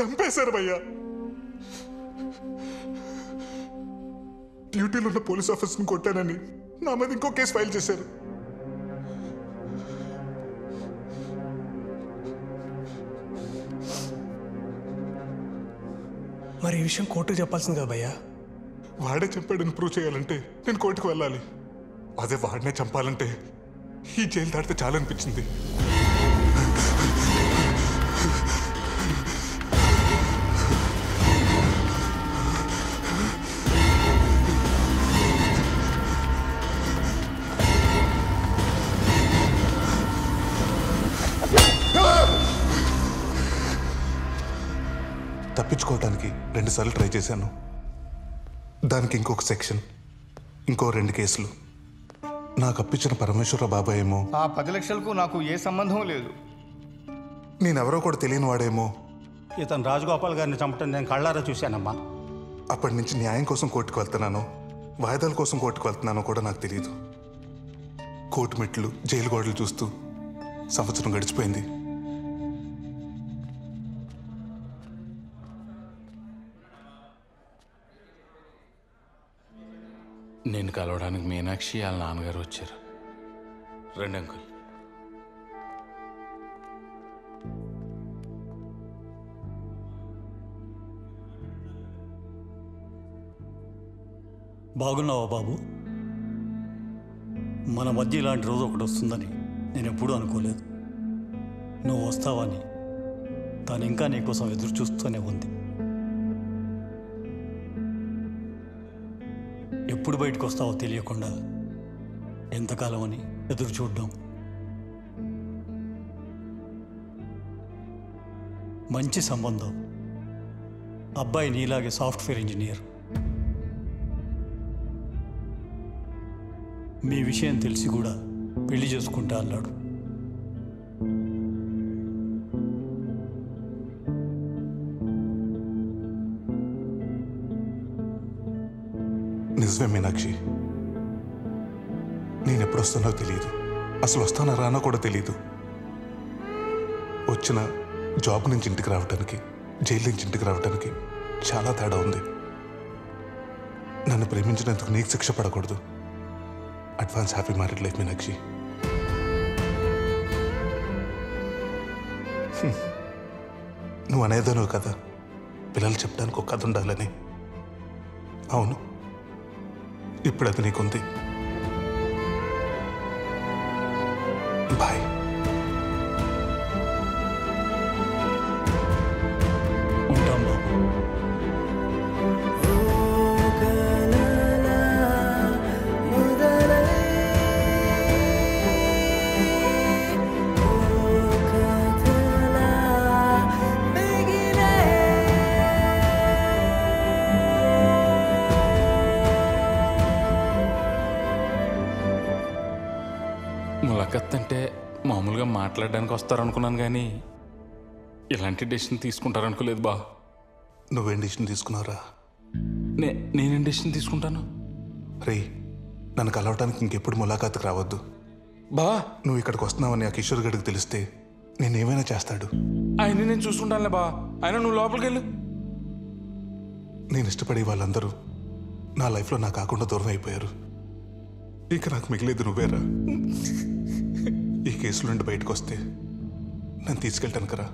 చంపేశారు భయ్యా. డ్యూటీలో ఉన్న పోలీస్ ఆఫీసర్ని కొట్టానని నా మీద ఇంకో కేసు ఫైల్ చేశారు. మరి ఈ విషయం కోర్టుకు చెప్పాల్సింది కదా భయ్యా. వాడే చంపాడని ప్రూవ్ చేయాలంటే నేను కోర్టుకు వెళ్ళాలి. అదే వాడినే చంపాలంటే ఈ జైలు దాటితే చాలనిపించింది. తప్పించుకోవడానికి 2 సార్లు ట్రై చేశాను. దానికి ఇంకొక సెక్షన్, ఇంకో 2 కేసులు. నాకు అప్పించిన పరమేశ్వర బాబాయ్ ఏమో ఆ 10 లక్షలకు నాకు ఏ సంబంధం లేదు. నేనెవరో కూడా తెలియని వాడేమో ఇతను రాజగోపాల్ గారిని చంపటం నేను కళ్ళారా చూశానమ్మా. అప్పటి నుంచి న్యాయం కోసం కోర్టుకు వెళ్తున్నానో వాయిదాల కోసం కోర్టుకు వెళ్తున్నానో కూడా నాకు తెలియదు. కోర్టు మెట్లు, జైలు గోడలు చూస్తూ సంవత్సరం గడిచిపోయింది. నేను కలవడానికి మీనాక్షి వాళ్ళ నాన్నగారు వచ్చారు. రండి అంకుల్. బాగున్నావా బాబు? మన మధ్య ఇలాంటి రోజు ఒకటి వస్తుందని నేను ఎప్పుడూ అనుకోలేదు. నువ్వు వస్తావని తను ఇంకా నీకోసం ఎదురు చూస్తూనే ఉంది. ఎప్పుడు బయటకు వస్తావో తెలియకుండా ఎంతకాలం అని ఎదురు చూడడం. మంచి సంబంధం. అబ్బాయి నీలాగే సాఫ్ట్వేర్ ఇంజనీర్. మీ విషయం తెలిసి కూడా పెళ్లి చేసుకుంటా అన్నాడు. నిజమే మీనాక్షి, నేను ఎప్పుడు వస్తానో తెలియదు. అసలు వస్తానో రానో కూడా తెలియదు. వచ్చిన జాబ్ నుంచి ఇంటికి రావడానికి, జైలు నుంచి ఇంటికి రావడానికి చాలా తేడా ఉంది. నన్ను ప్రేమించినందుకు నీకు శిక్ష పడకూడదు. Advance happy married life Meenakshi. నువ్వు అనేదనో కదా, పిల్లలు చెప్పడానికి ఒక కథ ఉండాలని. అవును, ఇప్పుడు అది నీకుంది. బాయ్. ఉంటాం బాబు. ములాఖత్ అంటే మామూలుగా మాట్లాడడానికి వస్తారనుకున్నాను, కానీ ఇలాంటి డెసిషన్ తీసుకుంటారనుకోలేదు బా. నువ్వేం డెసిషన్ తీసుకున్నావురా? నేనేం డెసిషన్ తీసుకుంటాను? రే, నన్ను కలవటానికి ఇంకెప్పుడు ములాఖాతుకు రావద్దు బా. నువ్వు ఇక్కడికి వస్తున్నావని ఆ కిషోర్ గడికి తెలిస్తే నేనేమైనా చేస్తాడు. ఆయన నేను చూసుకుంటానులే బా. ఆయన నువ్వు లోపలికి వెళ్ళు. నేను ఇష్టపడే వాళ్ళందరూ నా లైఫ్లో నా కాకుండా దూరం అయిపోయారు. ఇక నాకు మిగిలేదు నువ్వేరా. ఈ కేసుల నుండి బయటకు వస్తే నన్ను తీసుకెళ్ళటానికి రా.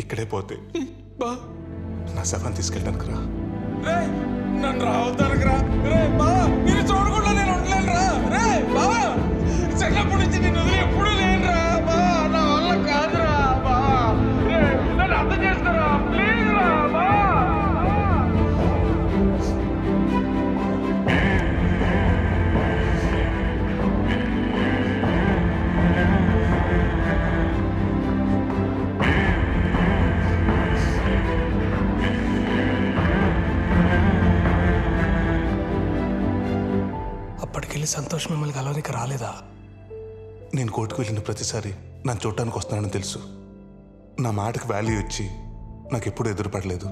ఇక్కడే పోతే బా నా శవాన్ని తీసుకెళ్ళటానికి రా. నన్ను రావద్దానికి రా. రే బా, నేను చూడకుండా నేను ఉండలేను రా. రే బా, చిన్నప్పటి నుంచి నేను వదిలి ఎప్పుడూ లేను రా బా. నా వల్ల కాదురా బా. రే నన్ను అర్థం చేసుకోరా ప్లీజ్ రా బా. అప్పటికెళ్ళి సంతోష్ మిమ్మల్ని కలవనికి రాలేదా? నేను కోర్టుకు వెళ్ళిన ప్రతిసారి నన్ను చూడటానికి వస్తున్నానని తెలుసు. నా మాటకు వాల్యూ ఇచ్చి నాకు ఎప్పుడు ఎదురుపడలేదు.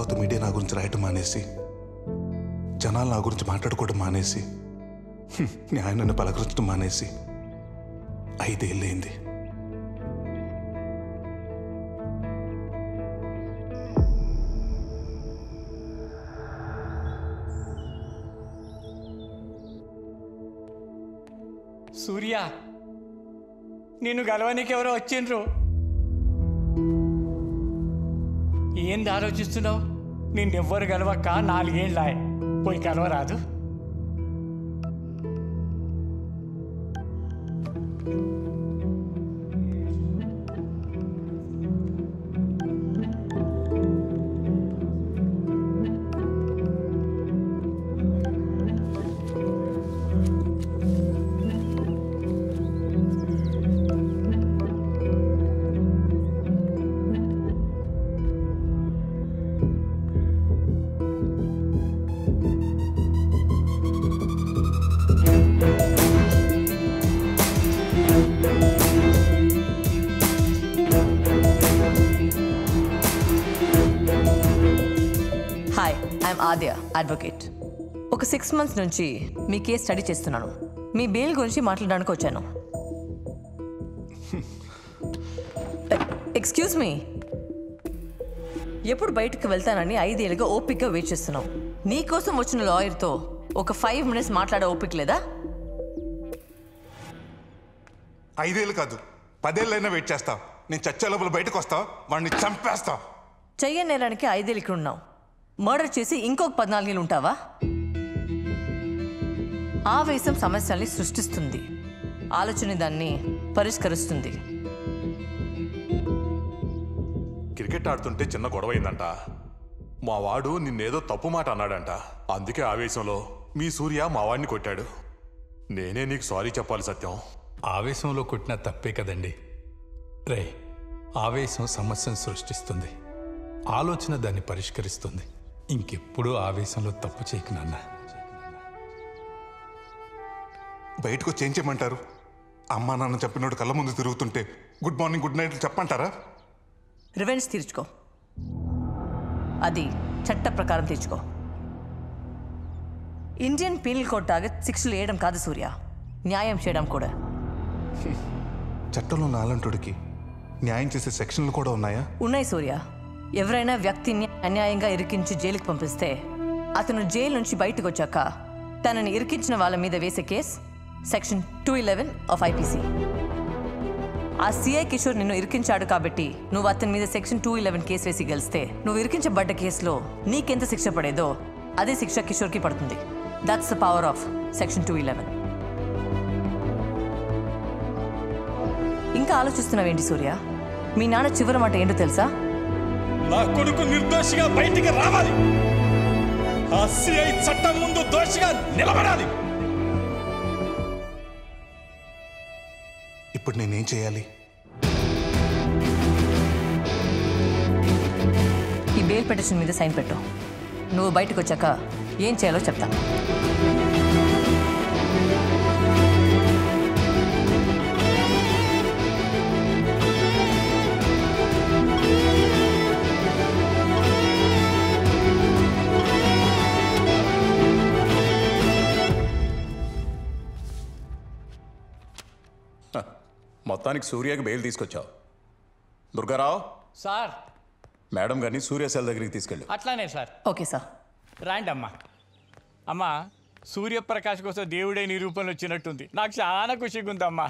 తర్వాత మీడియా నా గురించి రాయటం మానేసి, జనాలు నా గురించి మాట్లాడుకోవడం మానేసి, న్యాయం నన్ను పలకరించడం మానేసి 5 ఏళ్ళైంది. సూర్య, నిన్ను గెలవనికి ఎవరో వచ్చిండ్రు. ఏంది ఆలోచిస్తున్నావు? నిన్నెవ్వరు గెలవక్క 4 ఏళ్ళాయి. పోయి గెలవరాదు. Hi, I'm Aadya, advocate. ఒక 6 months నుంచి మీ కేసు స్టడీ చేస్తున్నాను. మీ బెయిల్ గురించి మాట్లాడడానికి వచ్చాను. ఎక్స్క్యూజ్ మీ, ఎప్పుడు బయటకు వెళ్తానని 5 ఏళ్ళుగా ఓపిక్గా వెయిట్ చేస్తున్నావు. నీకోసం వచ్చిన లాయర్తో ఒక 5 minutes మాట్లాడే ఓపిక లేదా? 5 ఏళ్ళు కాదు, 10 ఏళ్ళైనా వెయిట్ చేస్తా. నేను చచ్చే లోపల బయటకు వస్తా, వాడిని చంపేస్తా. చెయ్య నేరానికి 5 ఏళ్ళు ఇక్కడ ఉన్నావు. మర్డర్ చేసి ఇంకొక 14 ఏళ్ళు ఉంటావా? ఆవేశం సమస్యల్ని సృష్టిస్తుంది, ఆలోచన దాన్ని పరిష్కరిస్తుంది. క్రికెట్ ఆడుతుంటే చిన్న గొడవ అయిందంట. మా వాడు నిన్నేదో తప్పు మాట అన్నాడంట. అందుకే ఆవేశంలో మీ సూర్య మా వాడిని కొట్టాడు. నేనే నీకు సారీ చెప్పాలి సత్యం. ఆవేశంలో కొట్టిన తప్పే కదండి. రే, ఆవేశం సమస్యను సృష్టిస్తుంది, ఆలోచన దాన్ని పరిష్కరిస్తుంది. ఇంకెప్పుడూ ఆవేశంలో తప్పు చేయకు నాన్న. బయటకు వచ్చి ఏం చేయమంటారు? అమ్మా నాన్న చెప్పినోడు కళ్ళ ముందు తిరుగుతుంటే గుడ్ మార్నింగ్ గుడ్ నైట్ చెప్పంటారా? రివెంజ్ తీర్చుకో, అది చట్ట ప్రకారం తీర్చుకో. ఇండియన్ పీనల్ కోడ్ టార్గెట్ శిక్షలు వేయడం కాదు సూర్య, న్యాయం చేయడం కూడా. చట్టంలో నాలంటుడికి న్యాయం చేసే సెక్షన్లు కూడా ఉన్నాయా? ఉన్నాయి సూర్య. ఎవరైనా వ్యక్తిని అన్యాయంగా ఇరికించి జైలుకి పంపిస్తే అతను జైలు నుంచి బయటకు వచ్చాక తనని ఇరికించిన వాళ్ళ మీద వేసే కేసు సెక్షన్ 211 ఆఫ్ ఐపీసీ. ఆ సిఐ కిషోర్ నిన్ను ఇరికించాడు కాబట్టి నువ్వు అతని మీద సెక్షన్ 211 కేసు వేసి గెలిస్తే నువ్వు ఇరికించబడ్డ కేసులో నీకెంత శిక్ష పడేదో అదే శిక్ష కిషోర్కి పడుతుంది. That's the power of section 211. ఇంకా ఆలోచిస్తున్నావేంటి సూర్య? మీ నాన్న చివరి మాట ఏంటో తెలుసా? నా కొడుకు నిర్దోషిగా బయటికి రావాలి. ఆ సిఐ చట్టం ముందు దోషిగా నిలబడాలి. ఇప్పుడు నేనేం చేయాలి? ఈ బెయిల్ పిటిషన్ మీద సైన్ పెట్టు. నువ్వు బయటకు వచ్చాక ఏం చేయాలో చెప్తాను. మొత్తానికి సూర్యకి బెయిల్ తీసుకొచ్చావు. దుర్గారావు సార్, మేడం గారిని సూర్య సెల్ దగ్గరికి తీసుకెళ్ళు. అట్లానే సార్. Okay sir. రాండి అమ్మా. అమ్మా, సూర్యప్రకాష్ కోసం దేవుడే నీ రూపంలో వచ్చినట్టుంది. నాకు చాలా ఖుషిగా ఉందమ్మా.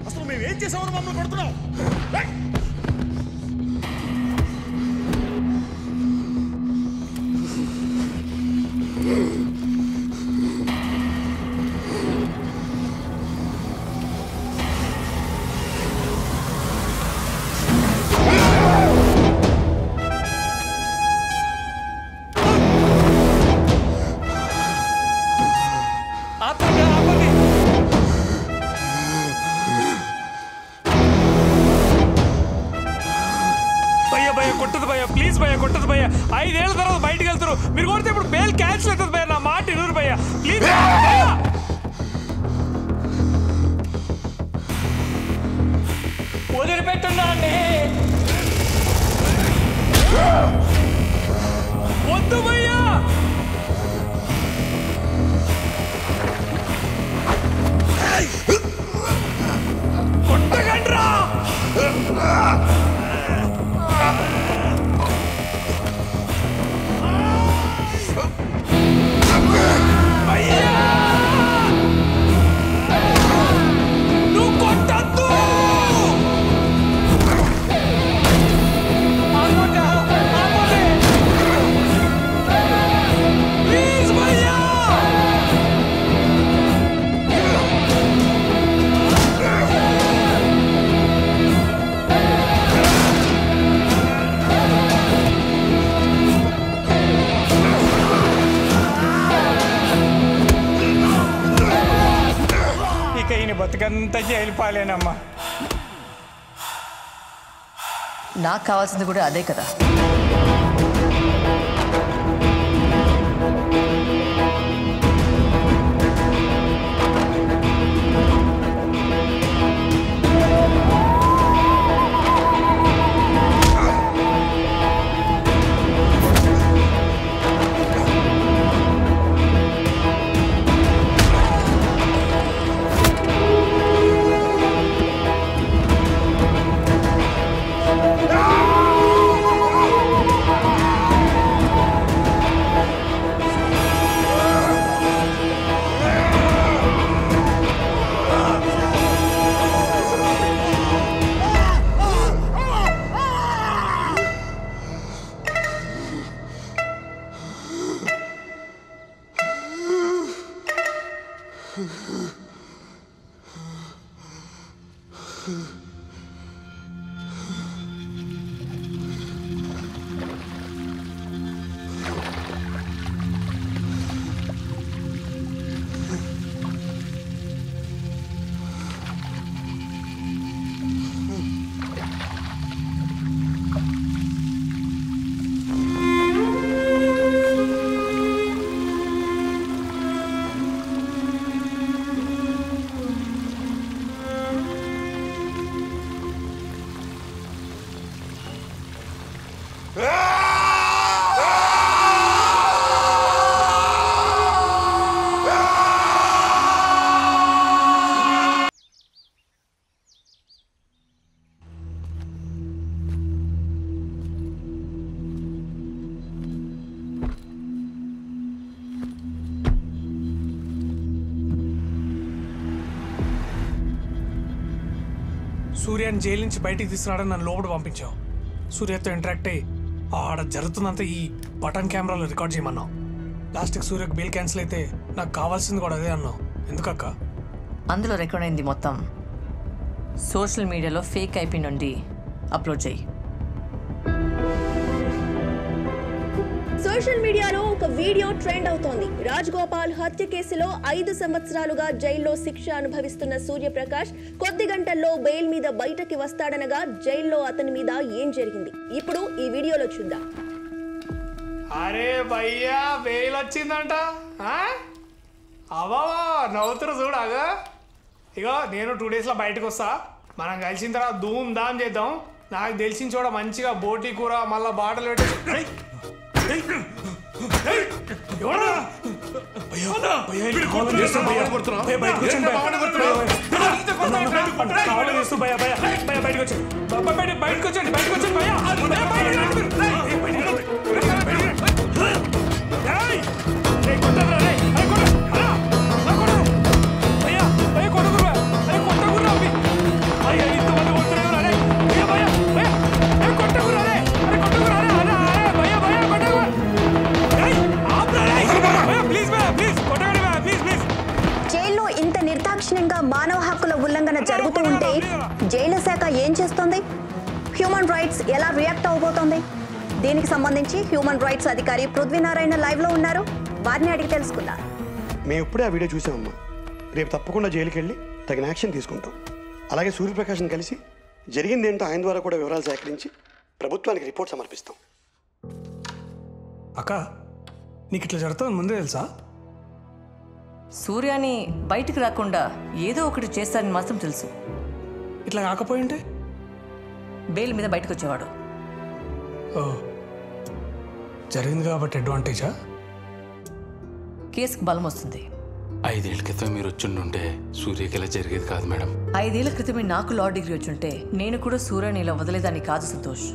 అసలు మేము ఏం చేసామని మమ్మల్ని కొడుతున్నావు? ప్లీజ్ భయ్య కొట్టదు భయ్య 5 ఏళ్ళ తర్వాత బయటకు వెళ్తారు మీరు కొడితే ఇప్పుడు బెయిల్ క్యాన్సిల్ అవుతుంది భయ్య నా మాట ఇరువురు భయ్య ప్లీజ్ వదిలిపెట్టున్నా అండి వద్దు భయ్యా కొట్టగండ్రా నువ్వు కొట్టద్దు ప్లీజ్ భయ్యా ఇక ఈయన బతుకంతా జైలుపాలేనమ్మా నాకు కావాల్సింది కూడా అదే కదా. సూర్యాన్ని జైలు నుంచి బయటికి తీసుకురావడం నన్ను లోపల పంపించావు. సూర్యతో ఇంటరాక్ట్ అయ్యి ఆడ జరుగుతుందంతా ఈ బటన్ కెమెరాలో రికార్డ్ చేయమన్నావు. లాస్ట్కి సూర్యకు బెయిల్ క్యాన్సిల్ అయితే నాకు కావాల్సింది కూడా అదే అన్నావు. ఎందుకక్క? అందులో రికార్డ్ అయింది మొత్తం సోషల్ మీడియాలో ఫేక్ ఐపీ నుండి అప్లోడ్ చేయి. సోషల్ మీడియాలో ఒక వీడియో ట్రెండ్ అవుతోంది. రాజ్ గోపాల్ హత్య కేసులో 5 సంవత్సరాలుగా జైల్లో శిక్ష అనుభవిస్తున్న సూర్యప్రకాష్ కొద్ది గంటల్లో బెయిల్ మీద బయటకి వస్తాడనగా జైల్లో అతని మీద ఏం జరిగింది ఇప్పుడు ఈ వీడియోలో చూద్దాం. అరే భయ్యా బెయిల్ వచ్చిందంట. అవా నవ్వుతురు చూడాగా. ఇగో నేను 2 డేస్లో బయటకు వస్తా. మనం కలిసిన తర్వాత ధూమ్ ధామ్ చేద్దాం. నాకు తెలిసిన చోట మంచిగా బోటీ కూర మళ్ళా బాటలు పెట్టి జైల్లో ఇంత నిర్దాక్షిణ్యంగా మానవ హక్కుల ఉల్లంఘన జరుగుతూ ఉంటే జైలు శాఖ ఏం చేస్తోంది? హ్యూమన్ రైట్స్ ఎలా రియాక్ట్ అవబోతోంది? దీనికి సంబంధించి హ్యూమన్ రైట్స్ అధికారి పృథ్వీనారాయణ లైవ్ లో ఉన్నారు. వారిని అడిగి తెలుసుకుందాం. మేము ఇప్పుడే ఆ వీడియో చూసామమ్మా. రేపు తప్పకుండా జైలుకి వెళ్ళి తగిన యాక్షన్ తీసుకుంటాం. అలాగే సూర్యప్రకాష్ని కలిసి జరిగింది ఏంటో ఆయన ద్వారా కూడా వివరాలు సేకరించి ప్రభుత్వానికి రిపోర్ట్ సమర్పిస్తాం. అక్క నీకు ఇట్లా జరుగుతుందని ముందే తెలుసా? సూర్యాని బయటికి రాకుండా ఏదో ఒకటి చేస్తారని మాత్రం తెలుసు. ఇట్లా కాకపోయింటే బెయిల్ మీద బయటకు వచ్చేవాడు. ఓ, జరిగింది కాబట్టి అడ్వాంటేజా? కేసుకు బలం వస్తుంది. 5 ఏళ్ల క్రితం మీరు వచ్చిండుంటే సూర్యకి ఇలా జరిగేది కాదు మేడం. 5 ఏళ్ల క్రితమే నాకు లా డిగ్రీ వచ్చుంటే నేను కూడా సూర్యని ఇలా వదిలేదాన్ని కాదు సంతోష్.